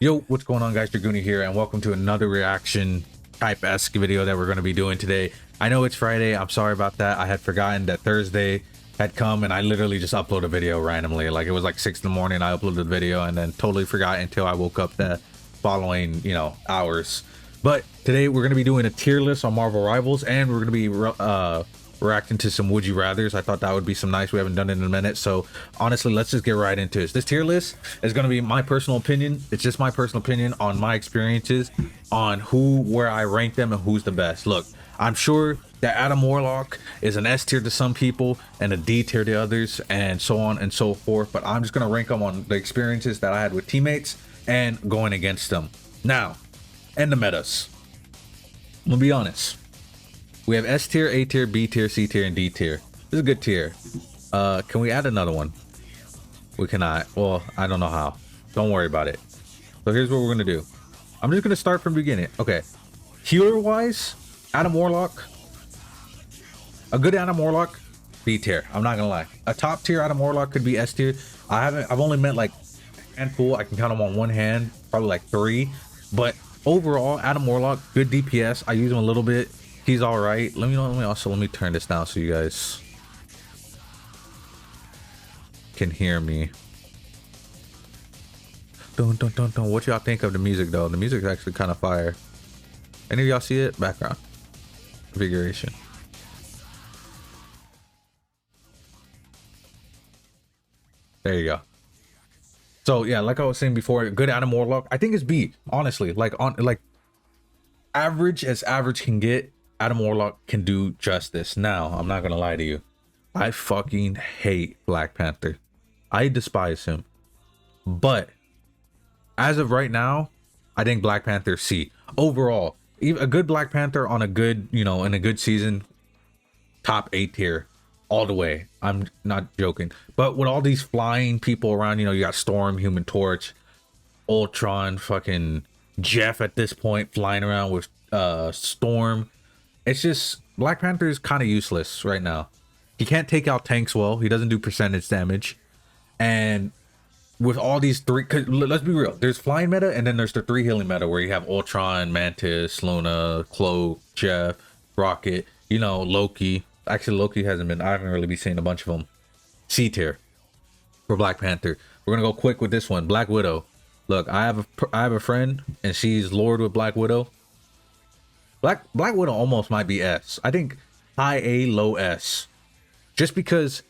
Yo, what's going on, guys? DraAGoony here, and welcome to another reaction type-esque video that we're going to be doing today. I know it's Friday. I'm sorry about that. I had forgotten that Thursday had come, and I literally just uploaded a video randomly. Like, it was like 6 in the morning. I uploaded the video and then totally forgot until I woke up the following, hours. But today we're going to be doing a tier list on Marvel Rivals, and we're going to be reacting to some would you rathers. I thought that would be some nice. We haven't done it in a minute, so honestly, let's just get right into it. This tier list is going to be my personal opinion. It's just my personal opinion on my experiences on where I rank them and who's the best. Look, I'm sure that Adam Warlock is an S tier to some people and a D tier to others, and so on and so forth, but I'm just going to rank them on the experiences that I had with teammates and going against them. Now, and the metas, I'm gonna be honest. We have S tier, A tier, B tier, C tier, and D tier. This is a good tier. Can we add another one? We cannot. Well, I don't know how. Don't worry about it. So here's what we're gonna do. I'm just gonna start from the beginning. Okay. Healer wise, Adam Warlock. A good Adam Warlock, B tier. I'm not gonna lie. A top tier Adam Warlock could be S tier. I've only met like a handful. I can count them on one hand, probably like 3. But overall, Adam Warlock, good DPS. I use him a little bit. He's all right. Let me turn this down so you guys can hear me. Dun, dun, dun, dun. What y'all think of the music though? The music is actually kind of fire. Any of y'all see it? Background configuration. There you go. So yeah, like I was saying before, good Adam Warlock. I think it's B. Honestly, like average as average can get. Adam Warlock can do justice. Now, I'm not gonna lie to you. I fucking hate Black Panther. I despise him. But as of right now, I think Black Panther C. Overall, even a good Black Panther on a good, in a good season, top A tier all the way. I'm not joking. But with all these flying people around, you got Storm, Human Torch, Ultron, fucking Jeff at this point flying around with Storm. It's just Black Panther is kind of useless right now. He can't take out tanks well. He doesn't do percentage damage. And with all these 3, cause let's be real, there's flying meta and then there's the 3 healing meta where you have Ultron, Mantis, Luna, Cloak, Jeff, Rocket, Loki. Actually, Loki I haven't really been seeing a bunch of them. C tier for Black Panther. We're gonna go quick with this one. Black Widow. Look, I have a friend and she's Lord with Black Widow. Black Widow almost might be S. I think high A, low S. Just because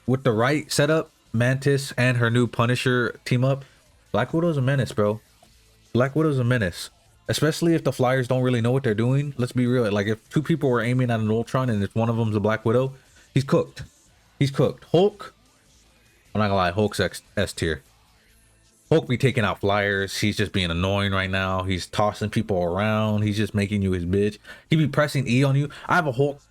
with the right setup, Mantis and her new Punisher team up, Black Widow's a menace, bro. Black Widow's a menace. Especially if the Flyers don't really know what they're doing. Let's be real. Like, if 2 people were aiming at an Ultron and if one of them's a Black Widow, he's cooked. He's cooked. Hulk, I'm not gonna lie, Hulk's S tier. Hulk be taking out Flyers. He's just being annoying right now. He's tossing people around. He's just making you his bitch. He be pressing E on you. I have a Hulk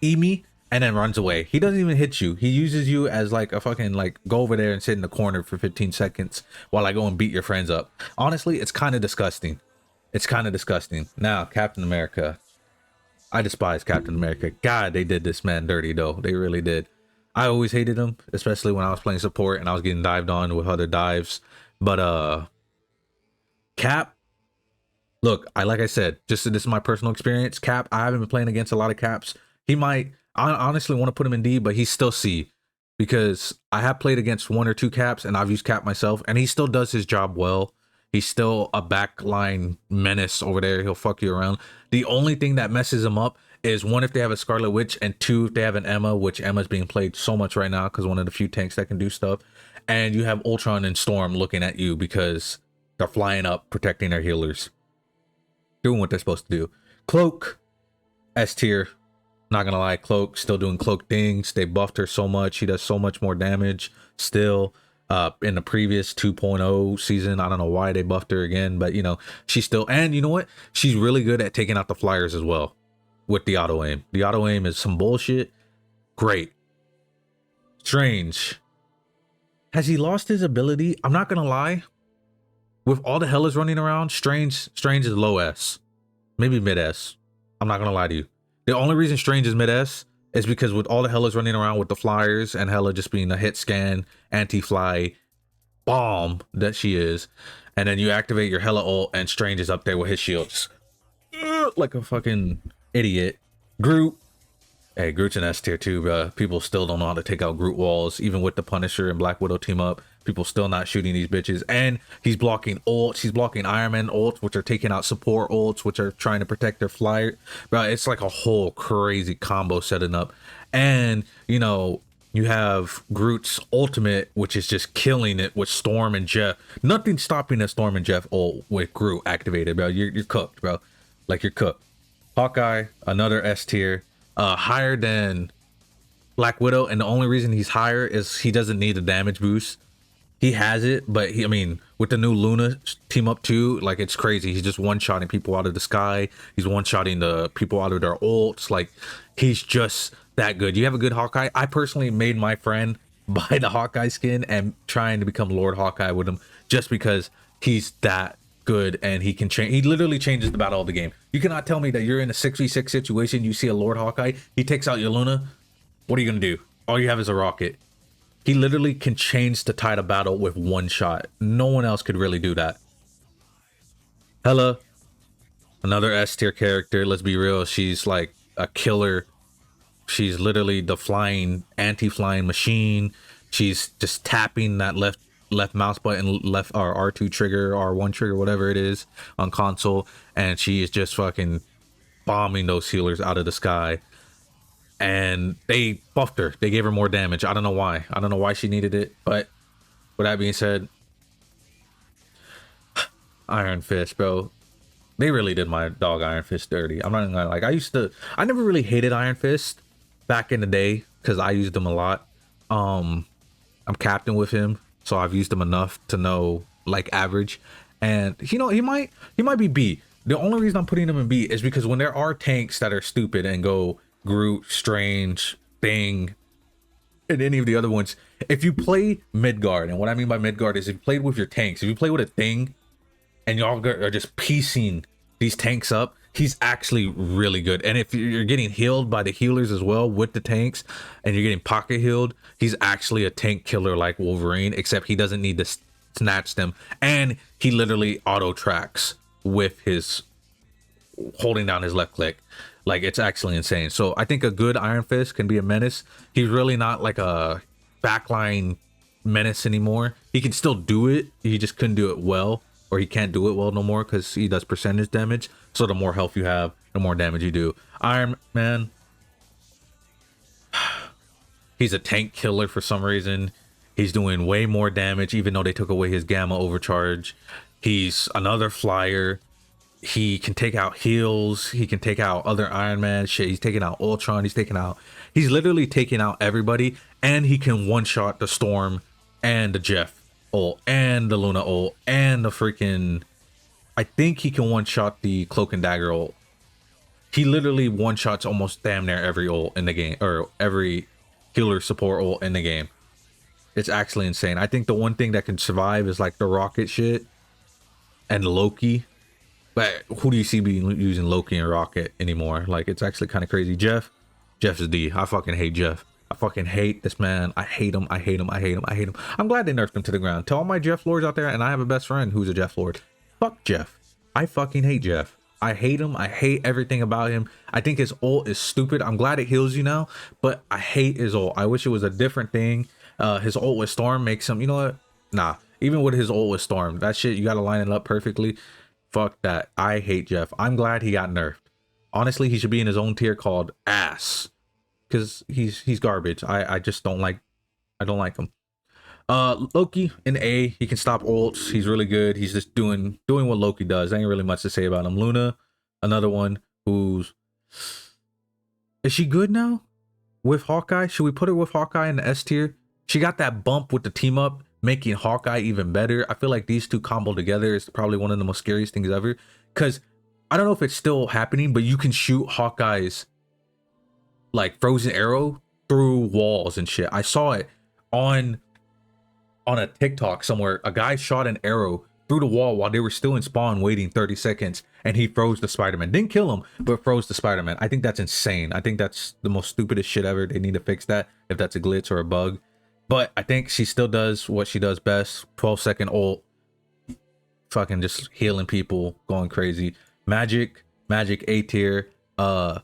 E me and then runs away. He doesn't even hit you. He uses you as like a fucking go over there and sit in the corner for 15 seconds while I go and beat your friends up. Honestly, it's kind of disgusting. It's kind of disgusting. Now, Captain America. I despise Captain America. God, they did this man dirty though. They really did. I always hated him, especially when I was playing support and I was getting dived on with other dives. But Cap, look, like I said, this is my personal experience. Cap, I haven't been playing against a lot of Caps. I honestly want to put him in D, but he's still C because I have played against 1 or 2 Caps and I've used Cap myself and he still does his job well. He's still a backline menace over there. He'll fuck you around. The only thing that messes him up is 1, if they have a Scarlet Witch, and 2, if they have an Emma, which Emma's being played so much right now because one of the few tanks that can do stuff. And you have Ultron and Storm looking at you because they're flying up, protecting their healers. Doing what they're supposed to do. Cloak, S tier. Not gonna lie, Cloak still doing Cloak things. They buffed her so much. She does so much more damage still. In the previous 2.0 season, I don't know why they buffed her again, but she's still, and you know what? She's really good at taking out the Flyers as well with the auto aim. The auto aim is some bullshit. Great. Strange. Has he lost his ability? I'm not gonna lie. With all the Hellas running around, Strange is low S. Maybe mid S. I'm not gonna lie to you. The only reason Strange is mid S is because with all the Hellas running around with the Flyers and Hella just being a hit scan, anti-fly, bomb that she is, and then you activate your Hela ult, and Strange is up there with his shield, just like a fucking idiot. Groot. Hey, Groot's an S tier too, bro. People still don't know how to take out Groot walls, even with the Punisher and Black Widow team up. People still not shooting these bitches, and he's blocking ults. He's blocking Iron Man ults, which are taking out support ults, which are trying to protect their flyer. Bro, it's like a whole crazy combo setting up, and you know you have Groot's ultimate, which is just killing it with Storm and Jeff. Nothing stopping a Storm and Jeff ult with Groot activated, bro. You're cooked, bro. Like, you're cooked. Hawkeye, another S tier. Higher than Black Widow, and the only reason he's higher is he doesn't need a damage boost. He has it, but I mean, with the new Luna team up too, like, it's crazy. He's just one-shotting people out of the sky. He's one-shotting the people out of their ults. Like, he's just that good. You have a good Hawkeye. I personally made my friend buy the Hawkeye skin and trying to become Lord Hawkeye with him, just because he's that good, and he can change. He literally changes the battle of the game. You cannot tell me that you're in a 6v6 situation, you see a Lord Hawkeye, he takes out your Luna. What are you gonna do? All you have is a rocket. He literally can change the tide of battle with one shot. No one else could really do that. Hela, another S tier character. Let's be real, she's like a killer. She's literally the flying, anti-flying machine. She's just tapping that left mouse button, left or R2 trigger, R1 trigger, whatever it is on console, and she is just fucking bombing those healers out of the sky. And they buffed her. They gave her more damage. I don't know why. I don't know why she needed it. But with that being said, Iron Fist, bro. They really did my dog Iron Fist dirty. I'm not even gonna, like, I never really hated Iron Fist back in the day because I used him a lot. I'm captain with him, so I've used him enough to know, like, average. And you know, he might be B. The only reason I'm putting him in B is because when there are tanks that are stupid and go Groot, Strange, Thing, and any of the other ones, if you play Midgard, and what I mean by Midgard is if you played with your tanks, if you play with a Thing and y'all are just piecing these tanks up, he's actually really good. And if you're getting healed by the healers as well with the tanks, and you're getting pocket healed, he's actually a tank killer like Wolverine, except he doesn't need to snatch them, and he literally auto tracks with his holding down his left click. Like, it's actually insane. So I think a good Iron Fist can be a menace. He's really not like a backline menace anymore. He can still do it, he just couldn't do it well, or he can't do it well no more because he does percentage damage. So the more health you have, the more damage you do. Iron Man, he's a tank killer for some reason. He's doing way more damage even though they took away his gamma overcharge. He's another flyer. He can take out heals. He can take out other Iron Man shit. He's taking out Ultron. He's literally taking out everybody. And he can one-shot the Storm and the Jeff ult and the Luna ult and the freaking, I think he can one-shot the Cloak and Dagger ult. He literally one-shots almost damn near every ult in the game, or every healer support ult in the game. It's actually insane. I think the one thing that can survive is like the rocket shit and Loki. But who do you see being using Loki and Rocket anymore? Like, it's actually kind of crazy. Jeff is D. I fucking hate Jeff. I fucking hate this man. I hate him. I hate him. I hate him. I hate him. I'm glad they nerfed him to the ground. To all my Jeff Lords out there, and I have a best friend who's a Jeff Lord. Fuck Jeff. I fucking hate Jeff. I hate him. I hate everything about him. I think his ult is stupid. I'm glad it heals you now, but I hate his ult. I wish it was a different thing. His ult with Storm makes him, you know what? Nah. Even with his ult with Storm, that shit, you got to line it up perfectly. Fuck that. I hate Jeff. I'm glad he got nerfed. Honestly, he should be in his own tier called ass, because he's garbage. I just don't like, I don't like him. Loki in A, he can stop ults. He's really good. He's just doing what Loki does. Ain't really much to say about him. Luna, another one who's, is she good now with Hawkeye? Should we put her with Hawkeye in the S tier? She got that bump with the team up, making Hawkeye even better. I feel like these two combo together is probably one of the most scariest things ever, because I don't know if it's still happening, but you can shoot Hawkeye's like frozen arrow through walls and shit. I saw it on a TikTok somewhere. A guy shot an arrow through the wall while they were still in spawn waiting 30 seconds, and he froze the Spider-Man. Didn't kill him, but froze the Spider-Man. I think that's insane. I think that's the most stupidest shit ever. They need to fix that if that's a glitch or a bug. But I think she still does what she does best. 12-second ult, fucking just healing people, going crazy. Magic A tier. The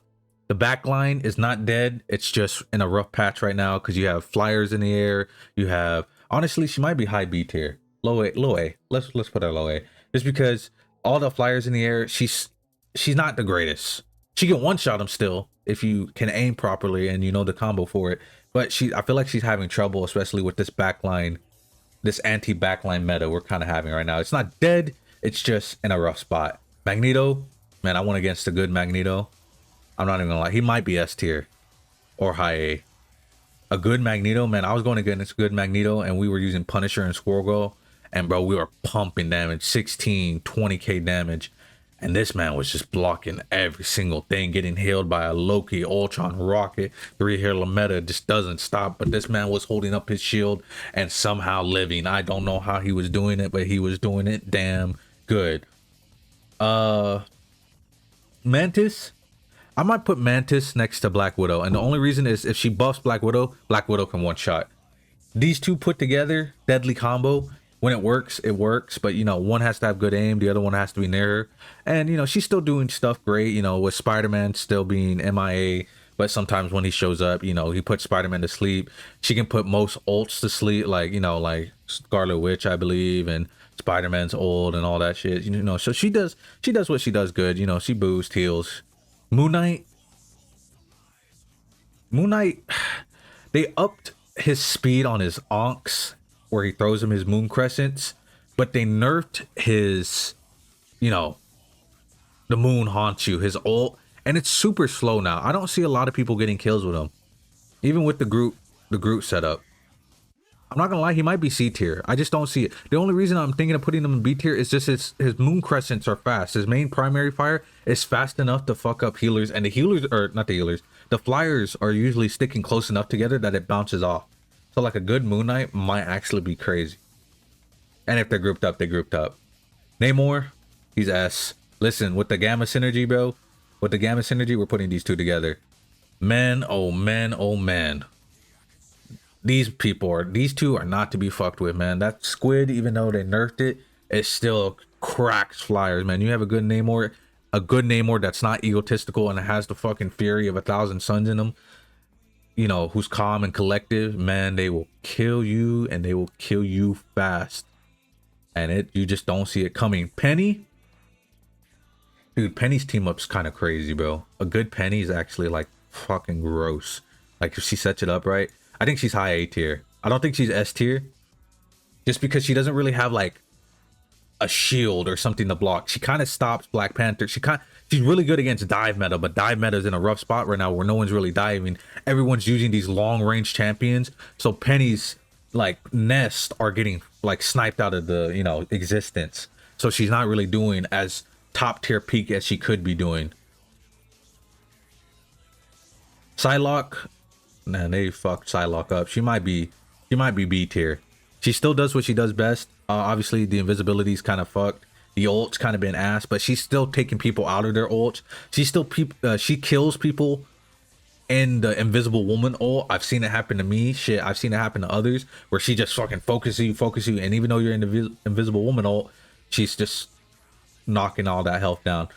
back line is not dead. It's just in a rough patch right now because you have flyers in the air. You have, honestly, she might be high B tier. Low A. Let's put her low A. Just because all the flyers in the air, she's not the greatest. She can one shot them still if you can aim properly and you know the combo for it. But I feel like she's having trouble, especially with this backline, this anti-backline meta we're kind of having right now. It's not dead. It's just in a rough spot. Magneto, man, I went against a good Magneto. I'm not even gonna lie. He might be S tier or high A. A good Magneto, man. I was going against good Magneto and we were using Punisher and Squirrel Girl. And bro, we were pumping damage, 16, 20k damage. And this man was just blocking every single thing, getting healed by a Loki, Ultron, Rocket. 3-hit Lametta just doesn't stop. But this man was holding up his shield and somehow living. I don't know how he was doing it, but he was doing it damn good. Mantis. I might put Mantis next to Black Widow. And the only reason is if she buffs Black Widow can one shot. These two put together, deadly combo. When it works, it works. But, you know, one has to have good aim. The other one has to be near her. And, you know, she's still doing stuff great, you know, with Spider-Man still being MIA. But sometimes when he shows up, you know, he puts Spider-Man to sleep. She can put most ults to sleep, like, you know, like Scarlet Witch, I believe, and Spider-Man's ult and all that shit. You know, so she does what she does good. You know, she boosts, heals. Moon Knight, they upped his speed on his onks where he throws him his moon crescents, but they nerfed his, you know, the moon haunts you, his ult, and it's super slow now. I don't see a lot of people getting kills with him, even with the Groot setup. I'm not gonna lie, he might be C tier. I just don't see it. The only reason I'm thinking of putting him in B tier is just his moon crescents are fast. His main primary fire is fast enough to fuck up healers, and the healers, or not the healers, the flyers are usually sticking close enough together that it bounces off. So like a good Moon Knight might actually be crazy. And if they're grouped up, they grouped up. Namor, he's S. Listen, with the Gamma Synergy, bro, with the Gamma Synergy, we're putting these two together. Man, oh man, oh man. These two are not to be fucked with, man. That squid, even though they nerfed it, it still cracks flyers, man. You have a good Namor that's not egotistical and has the fucking fury of 1,000 suns in him, you know, who's calm and collective, man. They will kill you, and they will kill you fast, and you just don't see it coming. Penny, dude, Penny's team up's kind of crazy, bro. A good Penny is actually like fucking gross. Like if she sets it up right, I think she's high A tier. I don't think she's S tier, just because she doesn't really have like a shield or something to block. She kind of stops Black Panther. She's really good against dive meta, but dive meta is in a rough spot right now where no one's really diving. Everyone's using these long range champions, so Penny's like nest are getting like sniped out of the, you know, existence. So she's not really doing as top tier peak as she could be doing. Psylocke, man, they fucked Psylocke up. She might be B tier. She still does what she does best. Obviously the invisibility is kind of fucked. The ult's kind of been ass, but she's still taking people out of their ults. She kills people in the Invisible Woman ult. I've seen it happen to me. Shit, I've seen it happen to others where she just fucking focus you, and even though you're in the Invisible Woman ult, she's just knocking all that health down.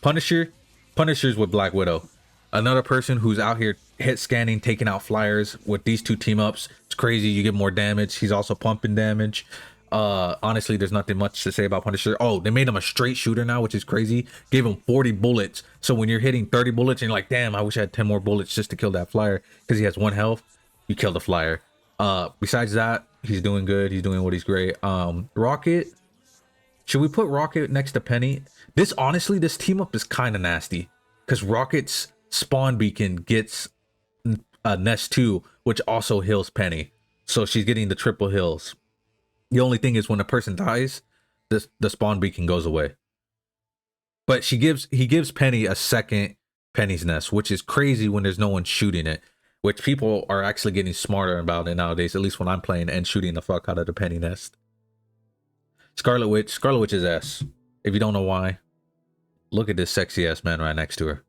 Punisher's with Black Widow. Another person who's out here hit scanning, taking out flyers. With these two team ups, it's crazy. You get more damage. He's also pumping damage. Honestly, there's nothing much to say about Punisher. Oh, they made him a straight shooter now, which is crazy. Gave him 40 bullets. So when you're hitting 30 bullets and you're like, damn, I wish I had 10 more bullets just to kill that flyer, because he has 1 health, you kill the flyer. Besides that, he's doing good. He's doing what he's great. Rocket, should we put Rocket next to Penny? This team up is kind of nasty, because Rocket's spawn beacon gets Nest 2, which also heals Penny, so she's getting the triple heals. The only thing is when a person dies, the spawn beacon goes away. But he gives Penny a second Penny's Nest, which is crazy when there's no one shooting it, which people are actually getting smarter about it nowadays, at least when I'm playing, and shooting the fuck out of the Penny Nest. Scarlet Witch is S. If you don't know why, look at this sexy ass man right next to her.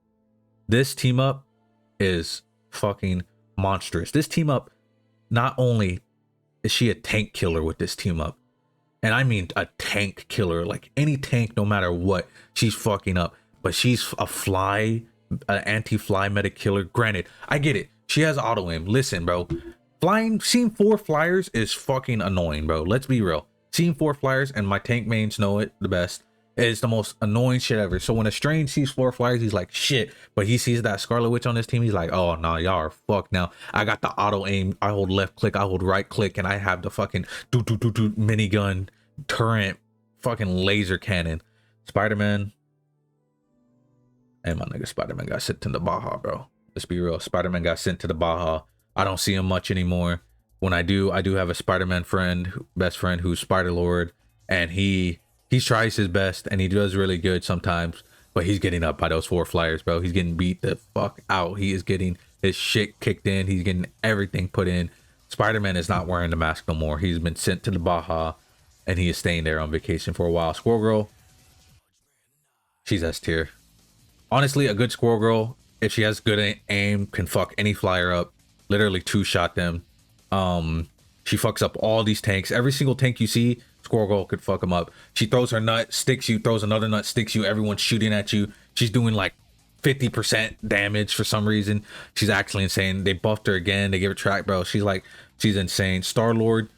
This team up is fucking monstrous. This team up not only is she a tank killer with this team up. And I mean a tank killer, like any tank, no matter what, she's fucking up. But she's a fly, an anti-fly meta killer. Granted, I get it. She has auto aim. Listen, bro. Seeing 4 flyers is fucking annoying, bro. Let's be real. Seeing 4 flyers, and my tank mains know it the best, is the most annoying shit ever. So when a Strange sees 4 flyers, he's like, shit. But he sees that Scarlet Witch on his team, he's like, oh, no, y'all are fucked now. I got the auto aim. I hold left click, I hold right click, and I have the fucking minigun, turret, fucking laser cannon. Spider-Man. And my nigga Spider-Man got sent to the Baja, bro. Let's be real. Spider-Man got sent to the Baja. I don't see him much anymore. When I do have a Spider-Man friend, best friend, who's Spider-Lord, and he tries his best and he does really good sometimes, but he's getting up by those 4 flyers, bro. He's getting beat the fuck out. He is getting his shit kicked in. He's getting everything put in. Spider-Man is not wearing the mask no more. He's been sent to the Baja and he is staying there on vacation for a while. Squirrel Girl, she's S tier. Honestly, a good Squirrel Girl, if she has good aim, can fuck any flyer up. Literally 2-shot them. She fucks up all these tanks. Every single tank you see, Squirrel Girl could fuck them up. She throws her nut, sticks you, throws another nut, sticks you. Everyone's shooting at you. She's doing like 50% damage for some reason. She's actually insane. They buffed her again. They give her track, bro. She's insane. Star-Lord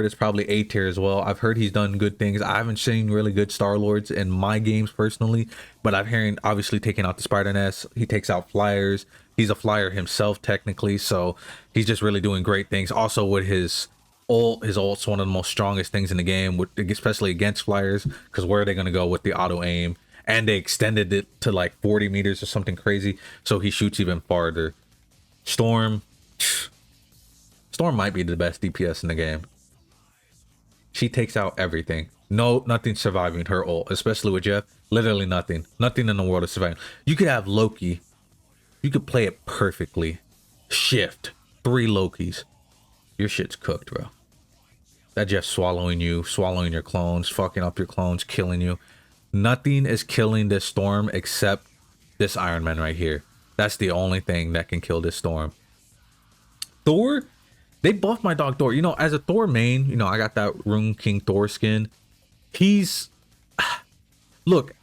is probably A tier as well. I've heard he's done good things. I haven't seen really good Star-Lords in my games personally, but I've heard obviously taking out the Spider Nest. He takes out flyers. He's a flyer himself technically, so he's just really doing great things. Also with his ult's one of the most strongest things in the game, especially against flyers, because where are they going to go with the auto aim? And they extended it to like 40 meters or something crazy, so he shoots even farther. Storm might be the best DPS in the game. She takes out everything. Nothing surviving her ult, especially with Jeff. Literally nothing. Nothing in the world is surviving. You could have Loki. You could play it perfectly. Shift 3 Lokis. Your shit's cooked, bro. That Jeff swallowing you, swallowing your clones, fucking up your clones, killing you. Nothing is killing this Storm except this Iron Man right here. That's the only thing that can kill this Storm. Thor, they buffed my dog Thor. You know, as a Thor main, you know, I got that Rune King Thor skin. Look,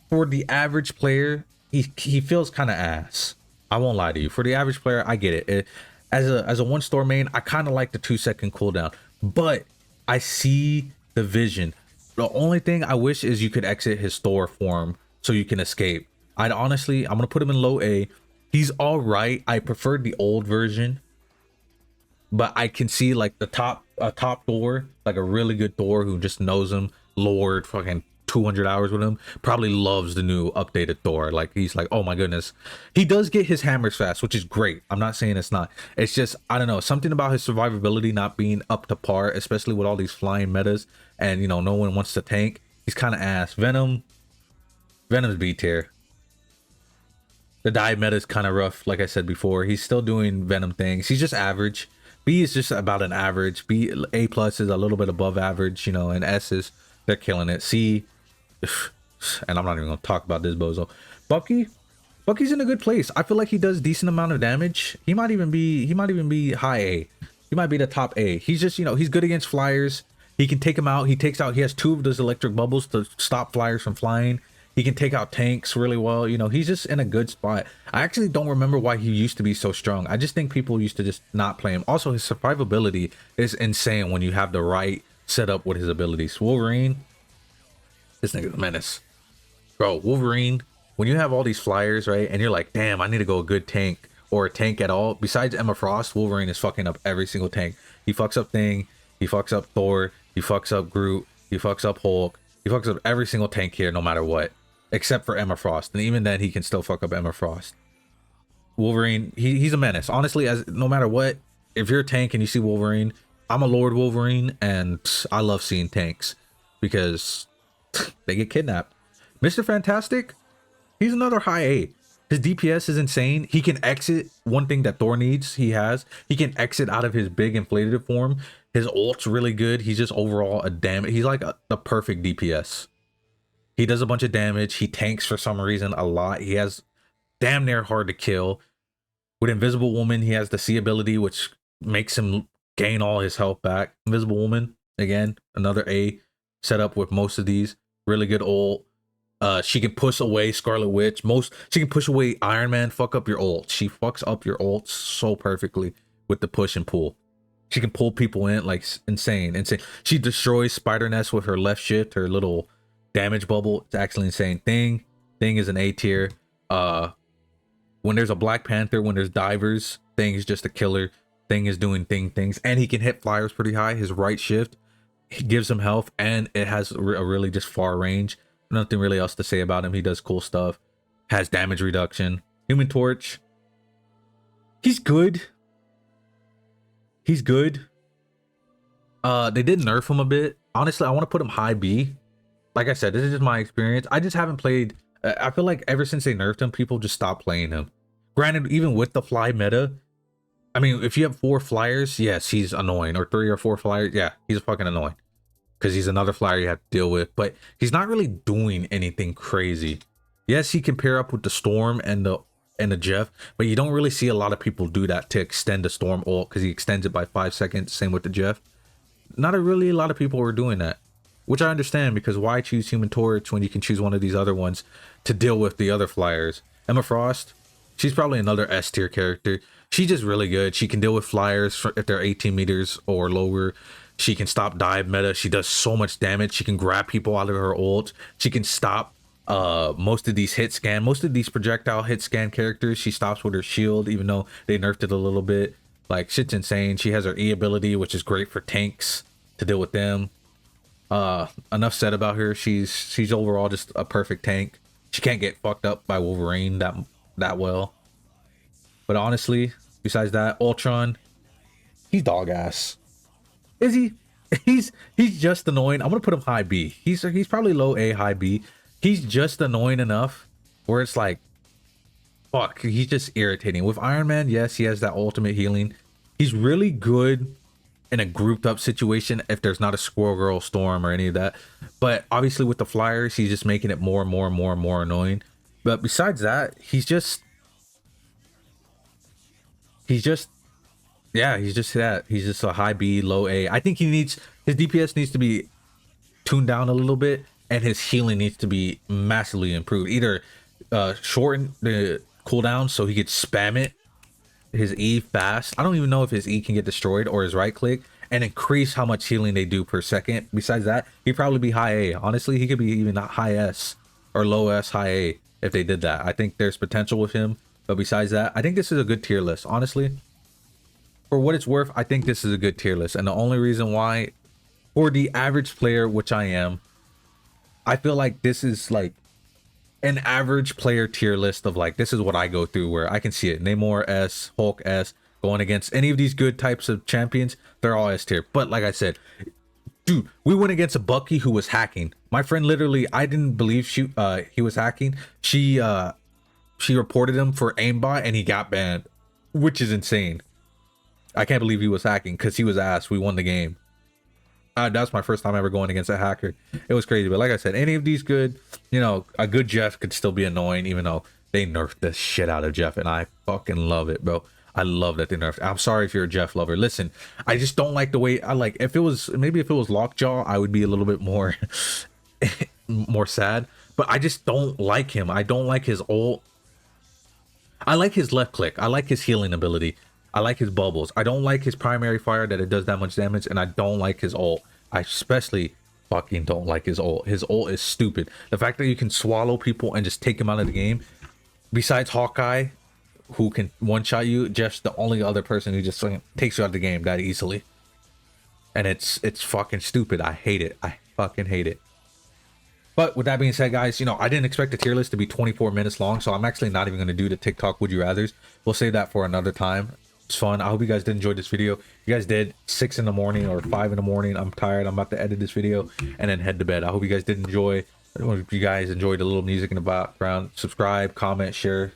for the average player, he feels kind of ass. I won't lie to you. For the average player, I get it. As a 1-star main, I kind of like the 2-second cooldown, but I see the vision. The only thing I wish is you could exit his Thor form so you can escape. I'm gonna put him in low A. He's all right. I prefer the old version, but I can see like the top Thor, like a really good Thor who just knows him, Lord, fucking 200 hours with him, probably loves the new updated Thor. Like, he's like, oh my goodness. He does get his hammers fast, which is great. I'm not saying it's not. It's just, I don't know, something about his survivability not being up to par, especially with all these flying metas, and you know, no one wants to tank. He's kind of ass. Venom's B tier. The dive meta is kind of rough, like I said before. He's still doing Venom things. He's just average. B is just about an average. A plus is a little bit above average, you know, and S is, they're killing it. C, and I'm not even gonna talk about this bozo. Bucky's in a good place. I feel like he does decent amount of damage. He might even be high A. He might be the top A. He's just, you know, he's good against flyers. He can take them out. He has 2 of those electric bubbles to stop flyers from flying. He can take out tanks really well. You know, he's just in a good spot. I actually don't remember why he used to be so strong. I just think people used to just not play him. Also, his survivability is insane when you have the right setup with his abilities. Wolverine, this nigga's a menace. Bro, Wolverine, when you have all these flyers, right, and you're like, damn, I need to go a good tank or a tank at all. Besides Emma Frost, Wolverine is fucking up every single tank. He fucks up Thing. He fucks up Thor. He fucks up Groot. He fucks up Hulk. He fucks up every single tank here, no matter what. Except for Emma Frost, and even then he can still fuck up Emma Frost. Wolverine, he's a menace. Honestly, as no matter what, if you're a tank and you see Wolverine, I'm a Lord Wolverine, and I love seeing tanks because they get kidnapped. Mr. Fantastic, he's another high A. His DPS is insane. He can exit. One thing that Thor needs, he can exit out of his big inflated form. His ult's really good. He's just overall a damage. He's like the perfect DPS. He does a bunch of damage. He tanks for some reason a lot. He has damn near hard to kill. With Invisible Woman, he has the C ability, which makes him gain all his health back. Invisible Woman, again, another A setup with most of these. Really good ult. She can push away Scarlet Witch. She can push away Iron Man. Fuck up your ult. She fucks up your ult so perfectly with the push and pull. She can pull people in like insane. She destroys Spider Nest with her left shift, her little damage bubble. It's actually insane. Thing is an A tier. When there's a Black Panther, when there's divers, Thing is just a killer. Thing is doing things, and he can hit flyers pretty high. His right shift, he gives him health, and it has a really just far range. Nothing really else to say about him. He does cool stuff. Has damage reduction. Human Torch. He's good. He's good. They did nerf him a bit. Honestly, I want to put him high B. Like I said, this is just my experience. I just haven't played. I feel like ever since they nerfed him, people just stopped playing him. Granted, even with the fly meta, I mean, if you have 4 flyers, yes, he's annoying. Or 3 or 4 flyers, yeah, he's fucking annoying. Because he's another flyer you have to deal with. But he's not really doing anything crazy. Yes, he can pair up with the Storm and the Jeff, but you don't really see a lot of people do that to extend the Storm ult, because he extends it by 5 seconds. Same with the Jeff. Not really a lot of people are doing that, which I understand, because why choose Human Torch when you can choose one of these other ones to deal with the other flyers? Emma Frost, she's probably another S tier character. She's just really good. She can deal with flyers if they're 18 meters or lower. She can stop dive meta. She does so much damage. She can grab people out of her ult. She can stop most of these projectile hit scan characters. She stops with her shield, even though they nerfed it a little bit. Like, shit's insane. She has her E ability, which is great for tanks to deal with them. Enough said about her. She's overall just a perfect tank. She can't get fucked up by Wolverine that well. But honestly, besides that, Ultron, he's dog ass. Is he? He's just annoying. I'm gonna put him high B. He's probably low A, high B. He's just annoying enough where it's like, fuck, he's just irritating. With Iron Man, yes, he has that ultimate healing. He's really good in a grouped up situation if there's not a Squirrel Girl, Storm, or any of that. But obviously with the flyers, he's just making it more and more annoying. But besides that, he's just yeah, he's just that. He's just a high B, low A. I think his DPS needs to be tuned down a little bit, and his healing needs to be massively improved. Either shorten the cooldown so he could spam it, his E fast. I don't even know if his E can get destroyed, or his right click, and increase how much healing they do per second. Besides that, he'd probably be high A. Honestly, he could be even high S or low S, high A if they did that. I think there's potential with him. But besides that, I think this is a good tier list. Honestly, for what it's worth, I think this is a good tier list. And the only reason why, for the average player, which I am, I feel like this is like an average player tier list of like, this is what I go through, where I can see it. Namor S, Hulk S, going against any of these good types of champions, they're all S tier. But like I said, dude, we went against a Bucky who was hacking. My friend literally, I didn't believe he was hacking. She reported him for aimbot and he got banned, which is insane. I can't believe he was hacking, because he was ass. We won the game. That's my first time ever going against a hacker. It was crazy. But like I said, any of these good, a good Jeff could still be annoying, even though they nerfed the shit out of Jeff, and I fucking love it, bro. I love that they nerfed. I'm sorry if you're a Jeff lover. Listen, I just don't like the way if it was Lockjaw, I would be a little bit more more sad. But I just don't like him. I don't like his ult. I like his left click. I like his healing ability. I like his bubbles. I don't like his primary fire, that it does that much damage, and I don't like his ult. I especially fucking don't like his ult. His ult is stupid. The fact that you can swallow people and just take them out of the game. Besides Hawkeye, who can one-shot you, Jeff's the only other person who just takes you out of the game that easily. And it's fucking stupid. I hate it. I fucking hate it. But with that being said, guys, I didn't expect the tier list to be 24 minutes long, so I'm actually not even going to do the TikTok Would You Rathers. We'll save that for another time. It's fun. I hope you guys did enjoy this video. If you guys did, 6 in the morning or 5 in the morning, I'm tired. I'm about to edit this video and then head to bed. I hope you guys did enjoy. I hope you guys enjoyed the little music in the background. Subscribe, comment, share,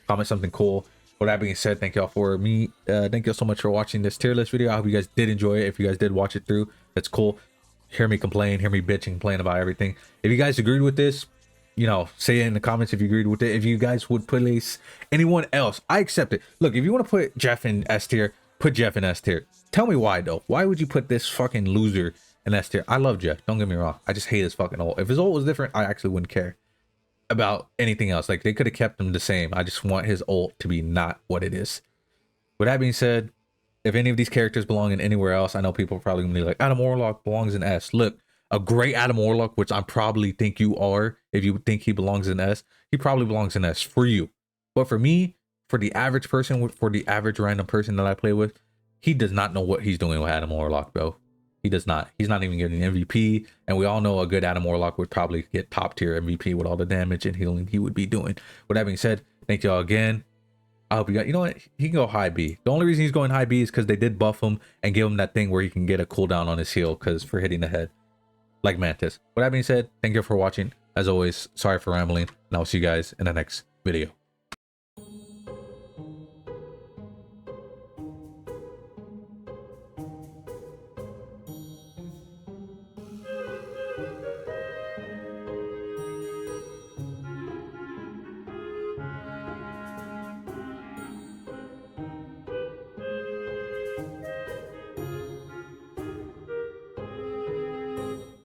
comment something cool. With that being said, thank y'all for me. Thank y'all so much for watching this tier list video. I hope you guys did enjoy it. If you guys did watch it through, that's cool. Hear me complain, hear me bitch and complain about everything. If you guys agreed with this, say it in the comments if you agreed with it. If you guys would place anyone else, I accept it. Look, if you want to put Jeff in S tier, put Jeff in S tier. Tell me why though. Why would you put this fucking loser in S tier? I love Jeff. Don't get me wrong. I just hate his fucking ult. If his ult was different, I actually wouldn't care about anything else. Like they could have kept him the same. I just want his ult to be not what it is. With that being said, if any of these characters belong in anywhere else, I know people are probably gonna be like, Adam Warlock belongs in S. Look, a great Adam Warlock, which I probably think you are, if you think he belongs in S, he probably belongs in S for you. But for me, for the average person, for the average random person that I play with, he does not know what he's doing with Adam Warlock, bro. He does not. He's not even getting MVP. And we all know a good Adam Warlock would probably get top tier MVP with all the damage and healing he would be doing. With that being said, thank y'all again. I hope you got, you know what? He can go high B. The only reason he's going high B is because they did buff him and give him that thing where he can get a cooldown on his heal because for hitting the head like Mantis. With that being said, thank you for watching. As always, sorry for rambling, and I'll see you guys in the next video.